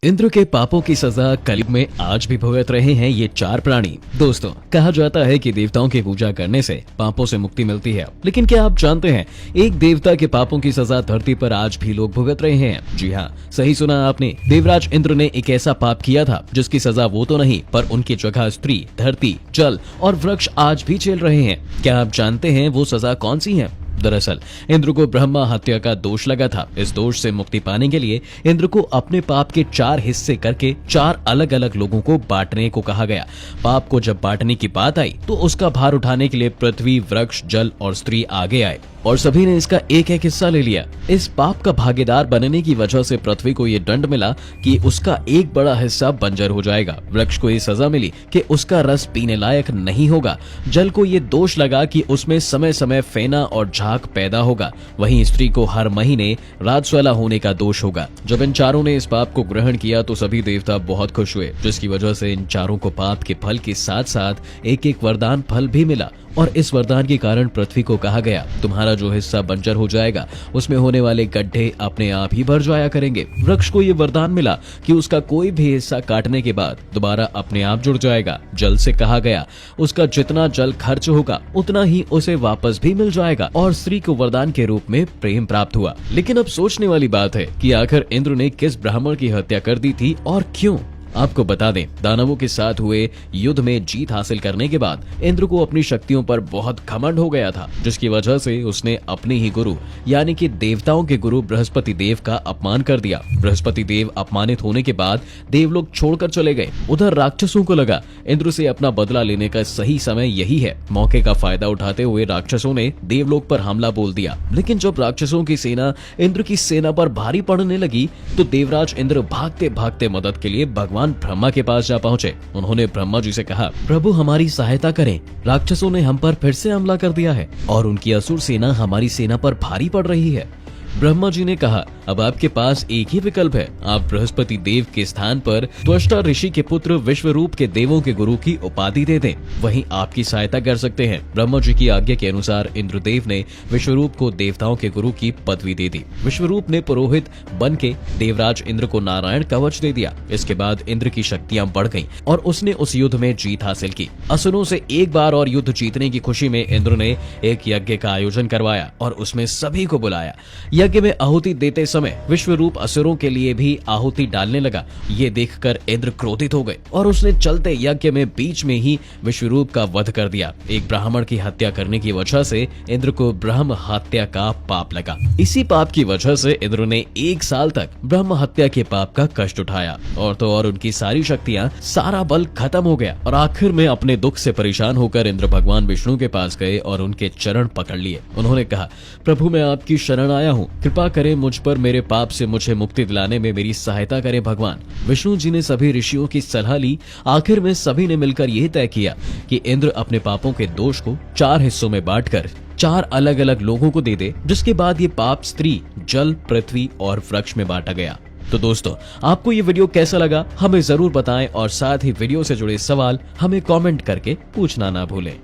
इंद्र के पापों की सजा कलयुग में आज भी भुगत रहे हैं ये चार प्राणी। दोस्तों, कहा जाता है कि देवताओं की पूजा करने से पापों से मुक्ति मिलती है, लेकिन क्या आप जानते हैं एक देवता के पापों की सजा धरती पर आज भी लोग भुगत रहे हैं। जी हाँ, सही सुना आपने। देवराज इंद्र ने एक ऐसा पाप किया था जिसकी सजा वो तो नहीं, पर उनकी जगह स्त्री, धरती, जल और वृक्ष आज भी झेल रहे हैं। क्या आप जानते हैं वो सजा कौन सी है? दरअसल इंद्र को ब्रह्मा हत्या का दोष लगा था। इस दोष से मुक्ति पाने के लिए इंद्र को अपने पाप के 4 हिस्से करके 4 अलग अलग लोगों को बांटने को कहा गया। पाप को जब बांटने की बात आई तो उसका भार उठाने के लिए पृथ्वी, वृक्ष, जल और स्त्री आगे आए और सभी ने इसका एक एक हिस्सा ले लिया। इस पाप का भागीदार बनने की वजह से पृथ्वी को ये दंड मिला कि उसका एक बड़ा हिस्सा बंजर हो जाएगा। वृक्ष को ये सजा मिली कि उसका रस पीने लायक नहीं होगा। जल को ये दोष लगा कि उसमें समय समय फेना और झाग पैदा होगा। वहीं स्त्री को हर महीने राजस्वला होने का दोष होगा। जब इन चारों ने इस पाप को ग्रहण किया तो सभी देवता बहुत खुश हुए, जिसकी वजह से इन चारों को पाप के फल के साथ साथ एक एक वरदान फल भी मिला। और इस वरदान के कारण पृथ्वी को कहा गया, तुम्हारा जो हिस्सा बंजर हो जाएगा उसमें होने वाले गड्ढे अपने आप ही भर जाया करेंगे। वृक्ष को ये वरदान मिला कि उसका कोई भी हिस्सा काटने के बाद दोबारा अपने आप जुड़ जाएगा। जल से कहा गया, उसका जितना जल खर्च होगा उतना ही उसे वापस भी मिल जाएगा। और स्त्री को वरदान के रूप में प्रेम प्राप्त हुआ। लेकिन अब सोचने वाली बात है कि आखिर इंद्र ने किस ब्राह्मण की हत्या कर दी थी और क्यों? आपको बता दें, दानवों के साथ हुए युद्ध में जीत हासिल करने के बाद इंद्र को अपनी शक्तियों पर बहुत घमंड हो गया था, जिसकी वजह से उसने अपने ही गुरु यानी कि देवताओं के गुरु बृहस्पति देव का अपमान कर दिया। बृहस्पति देव अपमानित होने के बाद देवलोक छोड़कर चले गए। उधर राक्षसों को लगा इंद्र से अपना बदला लेने का सही समय यही है। मौके का फायदा उठाते हुए राक्षसों ने देवलोक पर हमला बोल दिया। लेकिन जब राक्षसों की सेना इंद्र की सेना पर भारी पड़ने लगी तो देवराज इंद्र भागते भागते मदद के लिए भगवान ब्रह्मा के पास जा पहुंचे। उन्होंने ब्रह्मा जी से कहा, प्रभु हमारी सहायता करें, राक्षसों ने हम पर फिर से हमला कर दिया है और उनकी असुर सेना हमारी सेना पर भारी पड़ रही है। ब्रह्मा जी ने कहा, अब आपके पास एक ही विकल्प है, आप बृहस्पति देव के स्थान पर त्वष्टा ऋषि के पुत्र विश्वरूप के देवों के गुरु की उपाधि दे दें, वहीं आपकी सहायता कर सकते हैं। ब्रह्मा जी की आज्ञा के अनुसार इंद्रदेव ने विश्वरूप को देवताओं के गुरु की पदवी दे दी। विश्वरूप ने पुरोहित बन के देवराज इंद्र को नारायण कवच दे दिया। इसके बाद इंद्र की शक्तियां बढ़ गईं और उसने उस युद्ध में जीत हासिल की। असुरों से एक बार और युद्ध जीतने की खुशी में इंद्र ने एक यज्ञ का आयोजन करवाया और उसमें सभी को बुलाया। यज्ञ में आहुति देते समय विश्वरूप असुरों के लिए भी आहुति डालने लगा। ये देखकर इंद्र क्रोधित हो गए और उसने चलते यज्ञ में बीच में ही विश्वरूप का वध कर दिया। एक ब्राह्मण की हत्या करने की वजह से इंद्र को ब्रह्म हत्या का पाप लगा। इसी पाप की वजह से इंद्र ने 1 साल तक ब्रह्म हत्या के पाप का कष्ट उठाया और तो और उनकी सारी शक्तियां, सारा बल खत्म हो गया। और आखिर में अपने दुख से परेशान होकर इंद्र भगवान विष्णु के पास गए और उनके चरण पकड़ लिए। उन्होंने कहा, प्रभु मैं आपकी शरण आया हूँ, कृपा करें मुझ पर, मेरे पाप से मुझे मुक्ति दिलाने में मेरी सहायता करें भगवान। विष्णु जी ने सभी ऋषियों की सलाह ली। आखिर में सभी ने मिलकर यह तय किया कि इंद्र अपने पापों के दोष को 4 हिस्सों में बांटकर 4 अलग अलग लोगों को दे दे, जिसके बाद ये पाप स्त्री, जल, पृथ्वी और वृक्ष में बांटा गया। तो दोस्तों, आपको ये वीडियो कैसा लगा हमें जरूर बताएं और साथ ही वीडियो से जुड़े सवाल हमें कमेंट करके पूछना ना भूलें।